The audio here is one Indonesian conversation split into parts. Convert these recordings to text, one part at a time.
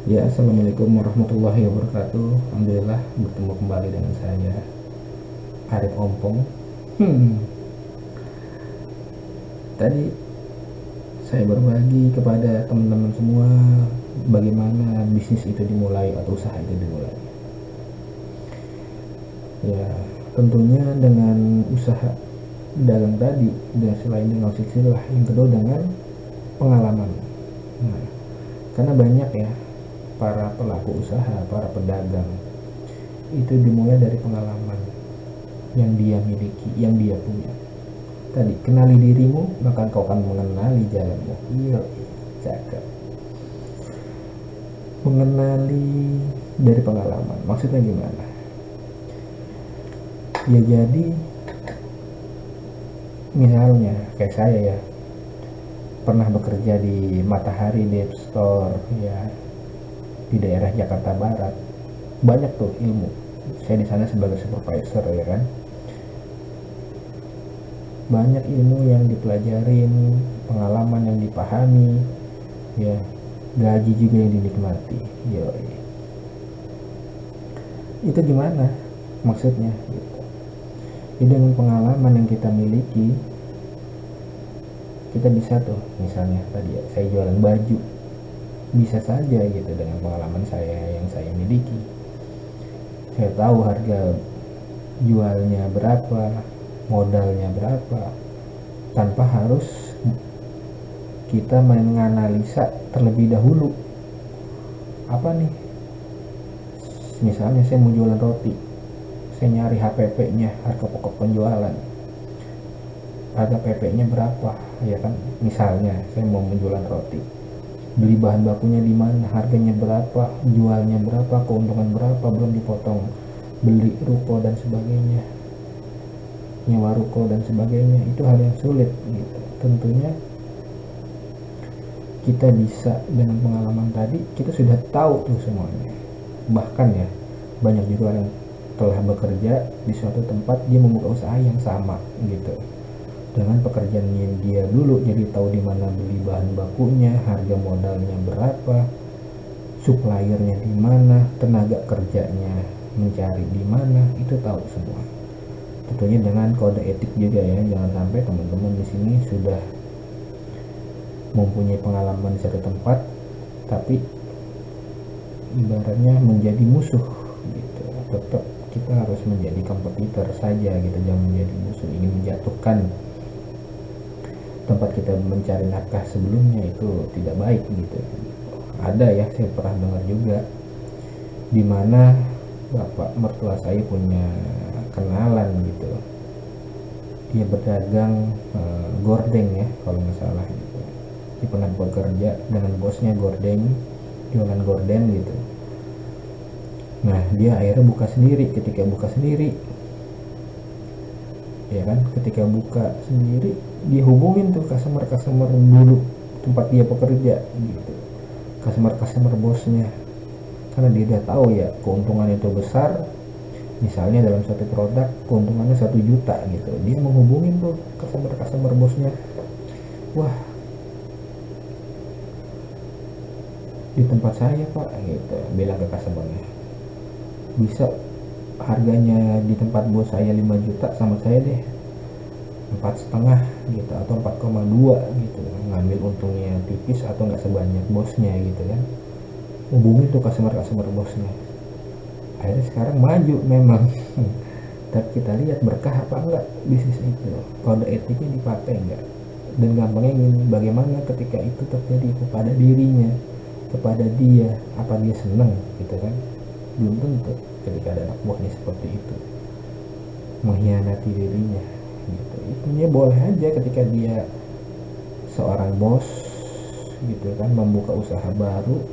Ya, assalamualaikum warahmatullahi wabarakatuh. Alhamdulillah bertemu kembali dengan saya Arif Ompong. Hmm, Tadi saya berbagi kepada teman-teman semua bagaimana bisnis itu dimulai atau usaha itu dimulai. Ya, tentunya dengan usaha dagang tadi dan selain dengan silsilah yang kedua dengan pengalaman. Nah, karena banyak ya para pelaku usaha, para pedagang itu dimulai dari pengalaman yang dia miliki, yang dia punya. Tadi, kenali dirimu, maka kau akan mengenali jalanmu. Iya, cakep. Mengenali dari pengalaman. Maksudnya gimana? Ya jadi, misalnya kayak saya ya, pernah bekerja di Matahari Deep Store ya di daerah Jakarta Barat. Banyak tuh ilmu. Saya di sana sebagai supervisor ya kan. Banyak ilmu yang dipelajarin, pengalaman yang dipahami, ya gaji juga yang dinikmati. Yoi. Itu gimana maksudnya gitu. Jadi dengan pengalaman yang kita miliki, kita bisa tuh misalnya tadi ya, saya jualan baju, bisa saja gitu dengan pengalaman saya yang saya miliki. Saya tahu harga jualnya berapa, modalnya berapa, tanpa harus kita menganalisa terlebih dahulu. Apa nih, misalnya saya mau jualan roti, saya nyari HPP-nya, harga pokok penjualan, harga PP-nya berapa, ya kan. Misalnya saya mau menjualan roti, beli bahan bakunya di mana, harganya berapa, jualnya berapa, keuntungan berapa, belum dipotong beli ruko dan sebagainya, nyewa ruko dan sebagainya. Itu hal yang sulit gitu. Tentunya kita bisa dengan pengalaman tadi, kita sudah tahu tuh semuanya. Bahkan ya, banyak juga yang telah bekerja di suatu tempat, dia membuka usaha yang sama gitu dengan pekerjaannya dia dulu, jadi tahu di mana beli bahan bakunya, harga modalnya berapa, suppliernya di mana, tenaga kerjanya mencari di mana, itu tahu semua. Tentunya dengan kode etik juga ya, jangan sampai teman-teman di sini sudah mempunyai pengalaman di satu tempat tapi ibaratnya menjadi musuh gitu. Tetap kita harus menjadi kompetitor saja gitu, jangan menjadi musuh, ingin menjatuhkan tempat kita mencari nafkah sebelumnya, itu tidak baik gitu. Ada ya, saya pernah dengar juga di mana bapak mertua saya punya kenalan gitu, dia berdagang gordeng ya kalau nggak salah gitu. Dia pernah bekerja dengan bosnya gordeng, jualan gorden gitu. Nah dia akhirnya buka sendiri. Ketika buka sendiri ya kan, ketika buka sendiri dia hubungin tuh customer dulu tempat dia bekerja gitu, customer bosnya, karena dia udah tahu ya keuntungan itu besar. Misalnya dalam satu produk keuntungannya 1 juta gitu, dia menghubungin tuh customer bosnya. Wah, di tempat saya pak gitu, bilang ke customernya, bisa harganya di tempat bos saya 5 juta, sama saya deh 4,5 gitu atau 4,2 gitu, ngambil untungnya tipis atau nggak sebanyak bosnya gitu kan. Hubungin tuh customer bosnya. Akhirnya sekarang maju memang. Tapi kita lihat berkah apa enggak bisnis itu, kode etiknya dipakai enggak, dan gampangnya ini bagaimana ketika itu terjadi kepada dirinya, kepada dia, apa dia seneng gitu kan. Belum tentu ketika ada anak buahnya seperti itu mengkhianati dirinya gitu. Itunya boleh aja ketika dia seorang bos gitu kan, membuka usaha baru,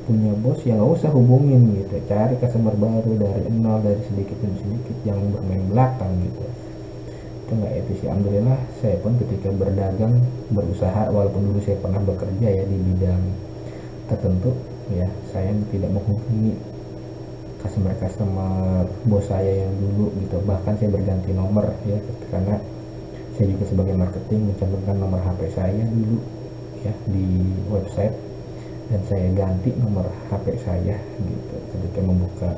punya bos, yang nggak usah hubungin gitu, cari customer baru dari nol, dari sedikit demi sedikit, jangan bermain belakang gitu. Itu nggak etis ya. Alhamdulillah saya pun ketika berdagang, berusaha, walaupun dulu saya pernah bekerja ya di bidang tertentu ya, saya tidak menghubungi customer bos saya yang dulu gitu. Bahkan saya berganti nomor ya, karena saya juga sebagai marketing mencantumkan nomor HP saya dulu ya di website, dan saya ganti nomor HP saya gitu ketika membuka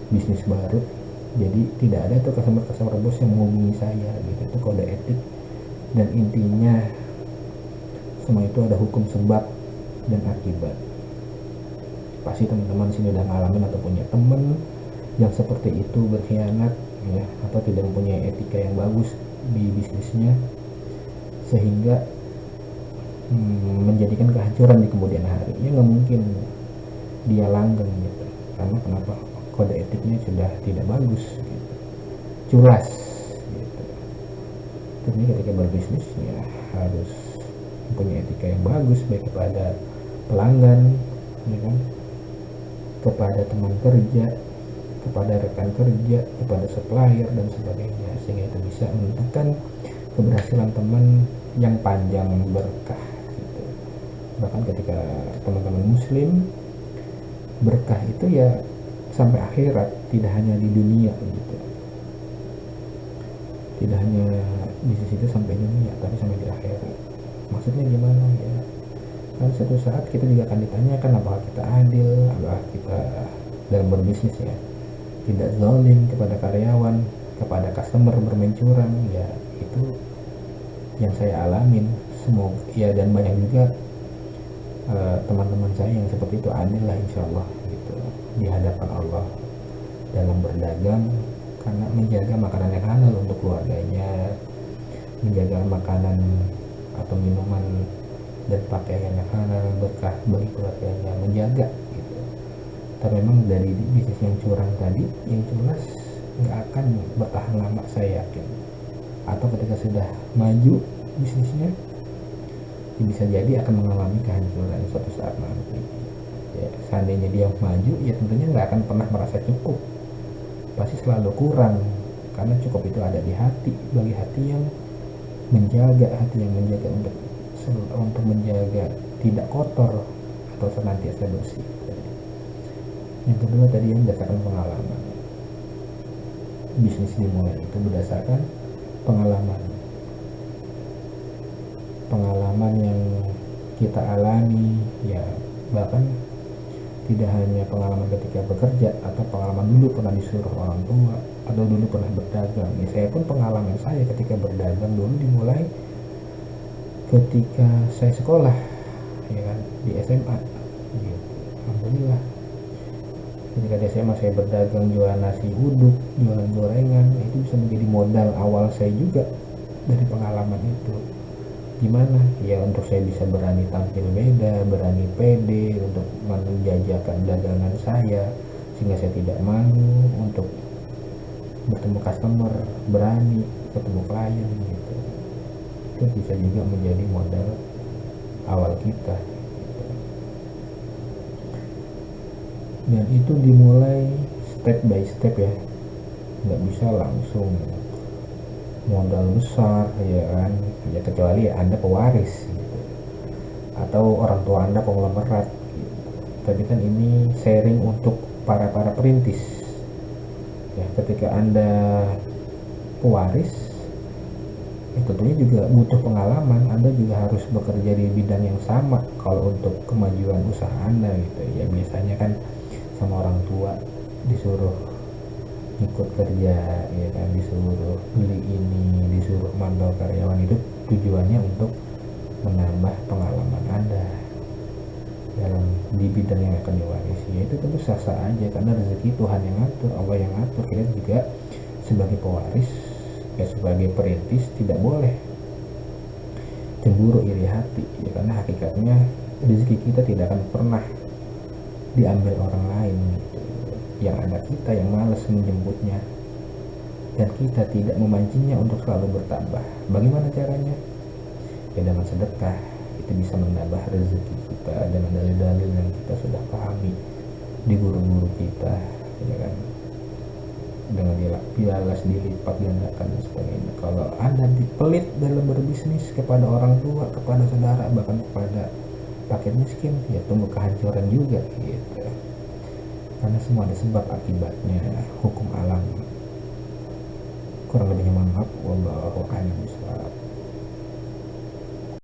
bisnis baru. Jadi tidak ada tuh customer bos yang menghubungi saya gitu. Itu kode etik, dan intinya semua itu ada hukum sebab dan akibat. Pasti teman-teman sini udah ngalamin atau punya temen yang seperti itu, berkhianat ya, atau tidak mempunyai etika yang bagus di bisnisnya, sehingga menjadikan kehancuran di kemudian hari. Ya nggak mungkin dia langgeng gitu, karena kenapa? Kode etiknya sudah tidak bagus gitu, culas gitu. Jadi ketika berbisnis ya harus punya etika yang bagus, baik kepada pelanggan ya kan, kepada teman kerja, kepada rekan kerja, kepada supplier dan sebagainya, sehingga itu bisa menentukan keberhasilan teman yang panjang berkah gitu. Bahkan ketika teman-teman muslim, berkah itu ya sampai akhirat, tidak hanya di dunia gitu, tidak hanya bisnis itu sampai dunia, tapi sampai di akhirat. Maksudnya gimana ya, kan suatu saat kita juga akan ditanyakan apakah kita adil, apakah kita dalam berbisnis ya tidak zalim kepada karyawan, kepada customer bermain curang. Ya itu yang saya alamin semua ya, dan banyak juga teman-teman saya yang seperti itu. Adil lah insyaallah gitu di hadapan Allah dalam berdagang, karena menjaga makanan yang halal untuk keluarganya, menjaga makanan atau minuman dan pakaian yang halal berkah bagi keluarganya, menjaga gitu. Tapi memang dari bisnis yang curang tadi, yang jelas nggak akan bertahan lama saya yakin. Atau ketika sudah maju bisnisnya, ya bisa jadi akan mengalami kehancuran suatu saat nanti. Ya, seandainya dia maju, ya tentunya nggak akan pernah merasa cukup, pasti selalu kurang, karena cukup itu ada di hati, bagi hati yang menjaga, untuk menjaga tidak kotor atau senantiasa bersih. Yang kedua tadi yang berdasarkan pengalaman, bisnis dimulai itu berdasarkan pengalaman yang kita alami ya, bahkan tidak hanya pengalaman ketika bekerja atau pengalaman dulu pernah disuruh orang tua atau dulu pernah berdagang. Ya, saya pun pengalaman saya ketika berdagang dulu dimulai ketika saya sekolah ya kan, di SMA gitu. Alhamdulillah ketika di SMA saya berdagang, jualan nasi uduk, jualan gorengan, itu bisa menjadi modal awal saya juga dari pengalaman itu. Gimana ya, untuk saya bisa berani tampil beda, berani pede untuk menjajakan dagangan saya, sehingga saya tidak malu untuk bertemu customer, berani ketemu klien gitu. Itu bisa juga menjadi modal awal kita gitu. Dan itu dimulai step by step ya, nggak bisa langsung modal besar ya kan, ya kecuali Anda pewaris gitu, atau orang tua Anda konglomerat gitu. Tapi kan ini sharing untuk para perintis ya. Ketika Anda pewaris, tentunya juga butuh pengalaman, Anda juga harus bekerja di bidang yang sama kalau untuk kemajuan usaha Anda gitu ya. Biasanya kan sama orang tua disuruh ikut kerja ya kan, disuruh beli ini, disuruh mantau karyawan, itu tujuannya untuk menambah pengalaman Anda dalam di bidang yang akan diwarisi. Ya itu tentu sah-sah aja, karena rezeki Tuhan yang ngatur, Allah yang ngatur. Kita juga sebagai pewaris ya, sebagai perintis tidak boleh cemburu iri hati ya, karena hakikatnya rezeki kita tidak akan pernah diambil orang lain gitu. Yang ada kita yang malas menjemputnya, dan kita tidak memancingnya untuk selalu bertambah. Bagaimana caranya? Ya dengan sedekah. Itu bisa menambah rezeki kita dengan dalil-dalil yang kita sudah pahami di guru-guru kita ya kan, dengan dibalas, dilipat gandakan dan sebagainya. Kalau Anda dipelit dalam berbisnis kepada orang tua, kepada saudara, bahkan kepada paket miskin, ya tunggu kehancuran juga gitu. Karena semua ada sebab akibatnya, hukum alam. Kurang lebihnya mohon maaf, wallahu a'lam bishawab.